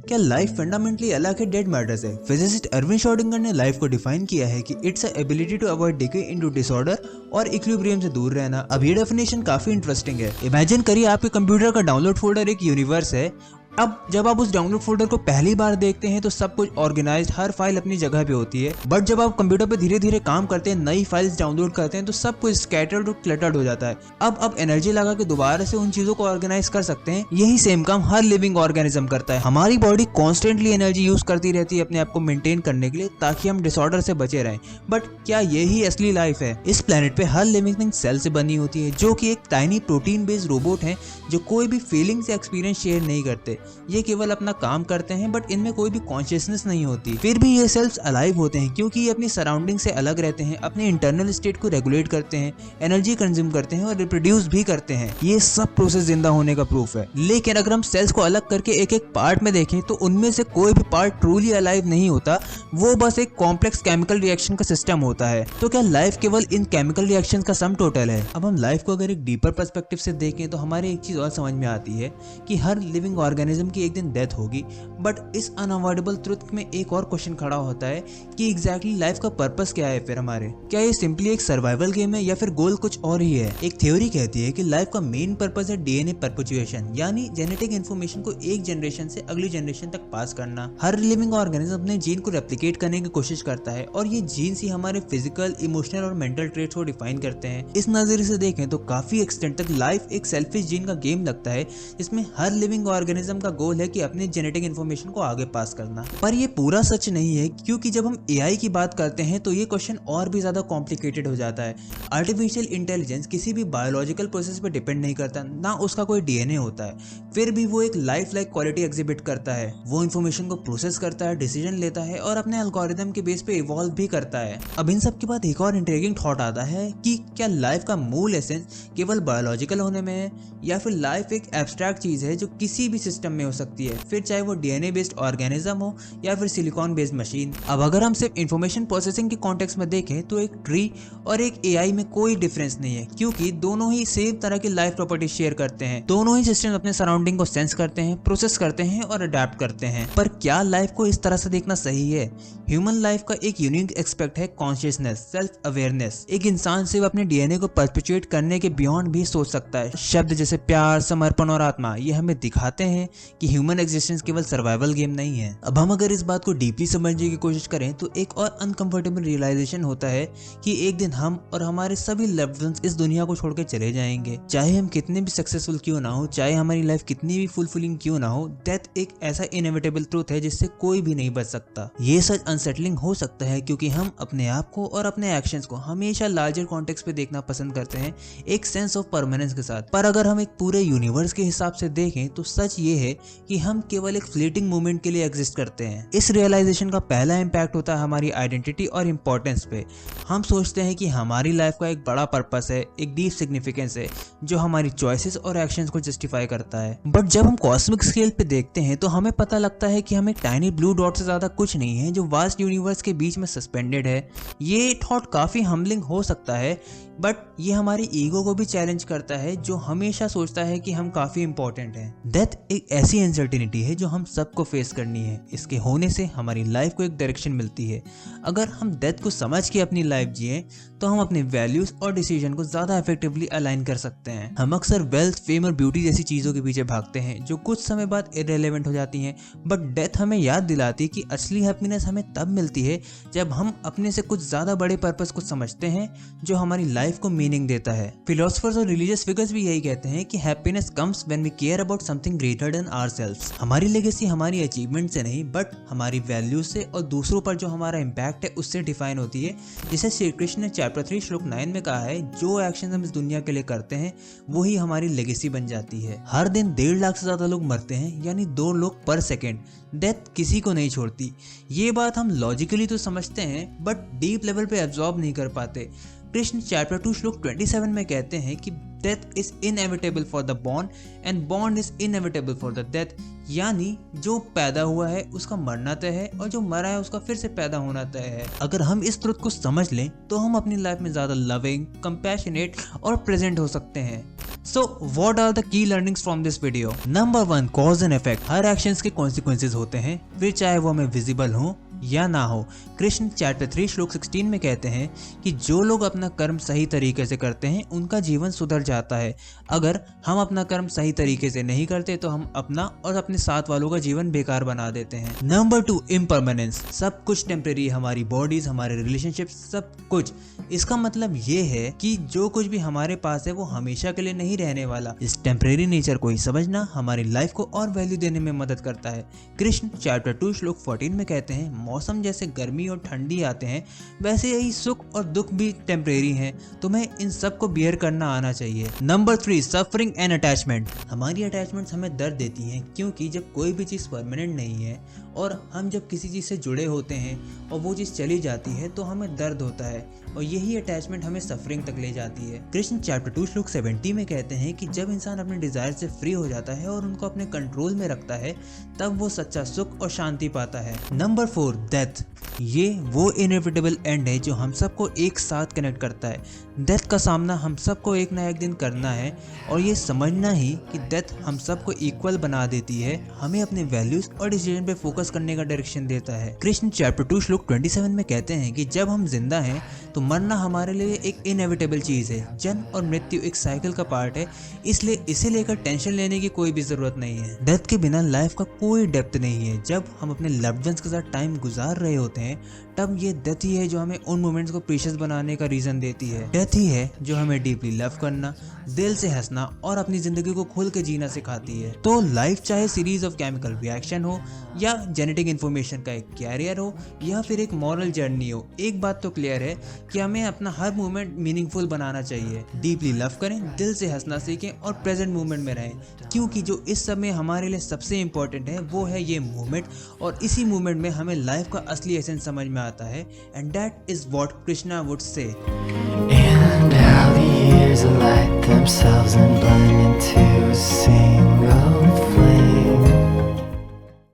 क्या life fundamentally अलग है डेड मैटर से? फिजिसिस्ट अर्विन श्रोडिंगर ने लाइफ को डिफाइन किया है कि it's a ability to avoid decay into disorder और इक्विलिब्रियम से दूर रहना। अब ये डेफिनेशन काफी इंटरेस्टिंग है। इमेजिन करिए आपके कंप्यूटर का डाउनलोड फोल्डर एक यूनिवर्स है। अब जब आप उस डाउनलोड फोल्डर को पहली बार देखते हैं तो सब कुछ ऑर्गेनाइज्ड, हर फाइल अपनी जगह पे होती है। बट जब आप कंप्यूटर पे धीरे धीरे काम करते हैं, नई फाइल्स डाउनलोड करते हैं, तो सब कुछ स्कैटर्ड और क्लटर्ड हो जाता है। अब एनर्जी लगा के दोबारा से उन चीजों को ऑर्गेनाइज कर सकते हैं। यही सेम काम हर लिविंग ऑर्गेनिज्म करता है। हमारी बॉडी कॉन्स्टेंटली एनर्जी यूज करती रहती है अपने आप को मेंटेन करने के लिए, ताकि हम डिसऑर्डर से बचे रहें। बट क्या यही असली लाइफ है? इस प्लेनेट पे हर लिविंग थिंग सेल से बनी होती है, जो कि एक टाइनी प्रोटीन बेस्ड रोबोट है, जो कोई भी फीलिंग्स या एक्सपीरियंस शेयर नहीं करते। ये केवल अपना काम करते हैं, बट इनमें कोई भी कॉन्शियसनेस नहीं होती। फिर भी ये सेल्स अलाइव होते हैं, क्योंकि ये अपनी सराउंडिंग से अलग रहते हैं, अपने इंटरनल स्टेट को रेगुलेट करते हैं, एनर्जी कंज्यूम करते हैं और रिप्रोड्यूस भी करते हैं। ये सब प्रोसेस जिंदा होने का प्रूफ है। लेकिन अगर हम सेल्स को अलग करके एक एक पार्ट में देखें, तो उनमें से कोई भी पार्ट ट्रूली अलाइव नहीं होता। वो बस एक कॉम्प्लेक्स केमिकल रिएक्शन का सिस्टम होता है। तो क्या लाइफ केवल इन केमिकल रिएक्शन का सम टोटल है? अब हम लाइफ को अगर एक डीपर पर्सपेक्टिव से देखें, तो हमारे एक चीज और समझ में आती है कि हर लिविंग ऑर्गेनिज्म की एक दिन डेथ होगी। बट इस अनअवॉइडेबल ट्रुथ में एक और क्वेश्चन खड़ा होता है कि एग्जैक्टली लाइफ का पर्पस क्या है फिर हमारे? क्या ये सिंपली एक सर्वाइवल गेम है, या फिर गोल कुछ और ही है? एक थ्योरी कहती है कि लाइफ का मेन पर्पस है डीएनए परपेचुएशन, यानी जेनेटिक इन्फॉर्मेशन को एक जनरेशन से अगली जनरेशन तक पास करना। हर लिविंग ऑर्गेनिज्म अपने जीन को रेप्लिकेट करने की कोशिश करता है, और ये जीन्स ही हमारे फिजिकल, इमोशनल और मेंटल ट्रेट्स को डिफाइन करते हैं। इस नजरिए से देखें तो काफी एक्सटेंट तक लाइफ एक सेल्फिश जीन का गेम लगता है, जिसमें हर लिविंग ऑर्गेनिज्म का गोल है कि अपने जेनेटिक इन्फॉर्मेशन को आगे पास करना। पर ये पूरा सच नहीं है, क्योंकि जब हम एआई की बात करते हैं तो ये क्वेश्चन और भी ज्यादा कॉम्प्लिकेटेड हो जाता है। आर्टिफिशियल इंटेलिजेंस किसी भी बायोलॉजिकल प्रोसेस पर डिपेंड नहीं करता, ना उसका कोई डीएनए होता है। फिर भी वो एक लाइफ लाइक क्वालिटी एग्जिबिट करता है। वो इन्फॉर्मेशन को प्रोसेस करता है, डिसीजन लेता है और अपने एल्गोरिथम के बेस पे इवॉल्व भी करता है। अब इन सब के बाद एक और इंट्रिगिंग थॉट आता है कि क्या लाइफ का मूल एसेंस केवल बायोलॉजिकल होने में है, या फिर लाइफ एक एब्स्ट्रैक्ट चीज है जो किसी भी सिस्टम में हो सकती है, फिर चाहे वो डीएनए बेस्ड ऑर्गेनिज्म हो या फिर सिलिकॉन बेस्ड मशीन। अब अगर हम सिर्फ इंफॉर्मेशन प्रोसेसिंग के कॉन्टेक्स्ट में देखें, तो एक ट्री और एक एआई में कोई डिफरेंस नहीं है, क्योंकि दोनों ही सेम तरह की लाइफ प्रॉपर्टी शेयर करते हैं। दोनों ही सिस्टम अपने सराउंडिंग को सेंस करते हैं, प्रोसेस करते हैं और अडेप्ट करते हैं। पर क्या लाइफ को इस तरह से देखना सही है? ह्यूमन लाइफ का एक यूनिक एस्पेक्ट है कॉन्शियसनेस, सेल्फ अवेयरनेस। एक इंसान सिर्फ अपने डीएनए को परपेचुएट करने के बियॉन्ड भी सोच सकता है। शब्द जैसे प्यार, समर्पण और आत्मा, ये हमें दिखाते हैं कि ह्यूमन एग्जिस्टेंस केवल सर्वाइवल गेम नहीं है। अब हम अगर इस बात को डीपली समझने की कोशिश करें, तो एक और अनकंफर्टेबल रियलाइजेशन होता है कि एक दिन हम और हमारे सभी लव्ड वंस इस दुनिया को छोड़कर चले जाएंगे। चाहे हम कितने भी सक्सेसफुल क्यों ना हो, चाहे हमारी लाइफ कितनी भी फुलफिलिंग क्यों ना हो, डेथ एक ऐसा इनएविटेबल ट्रूथ है जिससे कोई भी नहीं बच सकता। ये सच अनसेटलिंग हो सकता है, क्योंकि हम अपने आप को और अपने एक्शंस को हमेशा लार्जर कॉन्टेक्स्ट पे देखना पसंद करते हैं, एक सेंस ऑफ परमानेंस के साथ। पर अगर हम एक पूरे यूनिवर्स के हिसाब से देखें, तो सच ये है कि हम केवल एक फ्लीटिंग मोमेंट के लिए एग्जिस्ट करते हैं। इस रियलाइजेशन का पहला इम्पैक्ट होता है हमारी आइडेंटिटी और इम्पोर्टेंस पे। हम सोचते हैं कि हमारी लाइफ का एक बड़ा पर्पस है, एक डीप सिग्निफिकेंस है, जो हमारी चॉइसेस और एक्शंस को जस्टिफाई करता है। बट जब हम कॉस्मिक स्केल पे देखते हैं, तो हमें पता लगता है कि हम एक टाइनी ब्लू डॉट से ज्यादा कुछ नहीं है, जो वास्ट यूनिवर्स के बीच में सस्पेंडेड है। ये थॉट काफी हम्बलिंग हो सकता है, बट ये हमारी ईगो को भी चैलेंज करता है, जो हमेशा सोचता है कि हम काफी इंपॉर्टेंट हैं। डेथ एक ऐसी अनसर्टेनिटी है जो हम सबको फेस करनी है। इसके होने से हमारी लाइफ को एक डायरेक्शन मिलती है। अगर हम डेथ को समझ के अपनी लाइफ जिए, तो हम अपने वैल्यूज और डिसीजन को ज्यादा इफेक्टिवली अलाइन कर सकते हैं। हम अक्सर वेल्थ, फेम और ब्यूटी जैसी चीजों के पीछे भागते हैं, जो कुछ समय बाद इररिलेवेंट हो जाती हैं। बट डेथ हमें याद दिलाती है कि असली हैप्पीनेस हमें तब मिलती है जब हम अपने से कुछ ज्यादा बड़े पर्पस को समझते हैं, जो हमारी लाइफ को मीनिंग देता है। फिलोसफर्स और रिलीजियस फिगर्स भी यही कहते हैं कि happiness comes when we care about something greater than ourselves. हमारी लेगेसी हमारी अचीवमेंट से नहीं, बट हमारी वैल्यूज से और दूसरों पर जो हमारा इम्पैक्ट है उससे डिफाइन होती है। जिसे श्री कृष्ण ने चैप्टर 3 श्लोक 9 में कहा है, जो एक्शन हम इस दुनिया के लिए करते हैं, वही हमारी लेगेसी बन जाती है। हर दिन 1.5 लाख से ज्यादा लोग मरते हैं, यानी 2 लोग पर सेकेंड। डेथ किसी को नहीं छोड़ती। ये बात हम लॉजिकली तो समझते हैं, बट डीप लेवल पे एब्जॉर्ब नहीं कर पाते। कृष्ण चैप्टर 2 श्लोक 27 में कहते हैं कि death is inevitable for the born and born is inevitable for the death. यानी जो पैदा हुआ है उसका मरना तय है और जो मरा है उसका फिर से पैदा होना तय है। अगर हम इस ट्रुथ को समझ लें तो हम अपनी लाइफ में ज्यादा लविंग, कंपैशनेट और प्रेजेंट हो सकते हैं। So what are the key learnings from this video? Number 1, cause and effect। Her actions के कॉन्सिक्वेंसेज होते हैं, फिर चाहे वो हमें विजिबल हो या ना हो। कृष्ण चैप्टर 3 श्लोक 16 में कहते हैं कि जो लोग अपना कर्म सही तरीके से करते हैं उनका जीवन सुधर जाता है। अगर हम अपना कर्म सही तरीके से नहीं करते तो हम अपना और अपने साथ वालों का जीवन बेकार बना देते हैं। Number 2, impermanence. सब कुछ टेम्परेरी, हमारी बॉडीज, हमारे रिलेशनशिप, सब कुछ। इसका मतलब ये है कि जो कुछ भी हमारे पास है वो हमेशा के लिए नहीं रहने वाला। इस टेम्परेरी नेचर को ही समझना हमारी लाइफ को और वैल्यू देने में मदद करता है। कृष्ण चैप्टर 2 श्लोक 14 में कहते हैं, मौसम जैसे गर्मी और ठंडी आते हैं वैसे ही सुख और दुख भी टेम्परेरी हैं, तुम्हें इन सब को बियर करना आना चाहिए। Number 3, suffering and attachment. हमारी अटैचमेंट्स हमें दर्द देती हैं क्योंकि जब कोई भी चीज़ परमानेंट नहीं है और हम जब किसी चीज़ से जुड़े होते हैं और वो चीज़ चली जाती है तो हमें दर्द होता है और यही अटैचमेंट हमें सफरिंग तक ले जाती है। कृष्ण चैप्टर 2 श्लोक 70 में कहते हैं कि जब इंसान अपने डिजायर से फ्री हो जाता है और उनको अपने कंट्रोल में रखता है तब वो सच्चा सुख और शांति पाता है। Number 4, death. ये वो इनएविटेबल एंड है जो हम सबको एक साथ कनेक्ट करता है। डेथ का सामना हम सबको एक ना एक दिन करना है और ये समझना ही कि डेथ हम सबको इक्वल बना देती है, हमें अपने वैल्यूज और डिसीजन पे फोकस करने का डायरेक्शन देता है। कृष्ण चैप्टर 2 श्लोक 27 में कहते हैं कि जब हम जिंदा हैं तो मरना हमारे लिए एक इनएविटेबल चीज है। जन्म और मृत्यु एक साइकिल का पार्ट है, इसलिए इसे लेकर टेंशन लेने की कोई भी जरूरत नहीं है। डेथ के बिना लाइफ का कोई डेप्थ नहीं है। जब हम अपने लव्ड वंस के साथ टाइम गुजार रहे होते हैं तब ये डेथ ही है जो हमें उन मोमेंट्स को प्रीशियस बनाने का रीजन देती है। डेथ ही है जो हमें डीपली लव करना, दिल से हंसना और अपनी जिंदगी को खुल के जीना सिखाती है। तो लाइफ चाहे सीरीज ऑफ केमिकल रिएक्शन हो या जेनेटिक इन्फॉर्मेशन का एक कैरियर हो या फिर एक मॉरल जर्नी हो, एक बात तो क्लियर है कि हमें अपना हर मोमेंट मीनिंगफुल बनाना चाहिए। डीपली लव करें, दिल से हंसना सीखें और प्रेजेंट मोमेंट में रहें, क्योंकि जो इस समय हमारे लिए सबसे इम्पोर्टेंट है वो है ये मोमेंट और इसी मोमेंट में हमें लाइफ का असली एसेंस समझ में आता है। And that is what Krishna would say.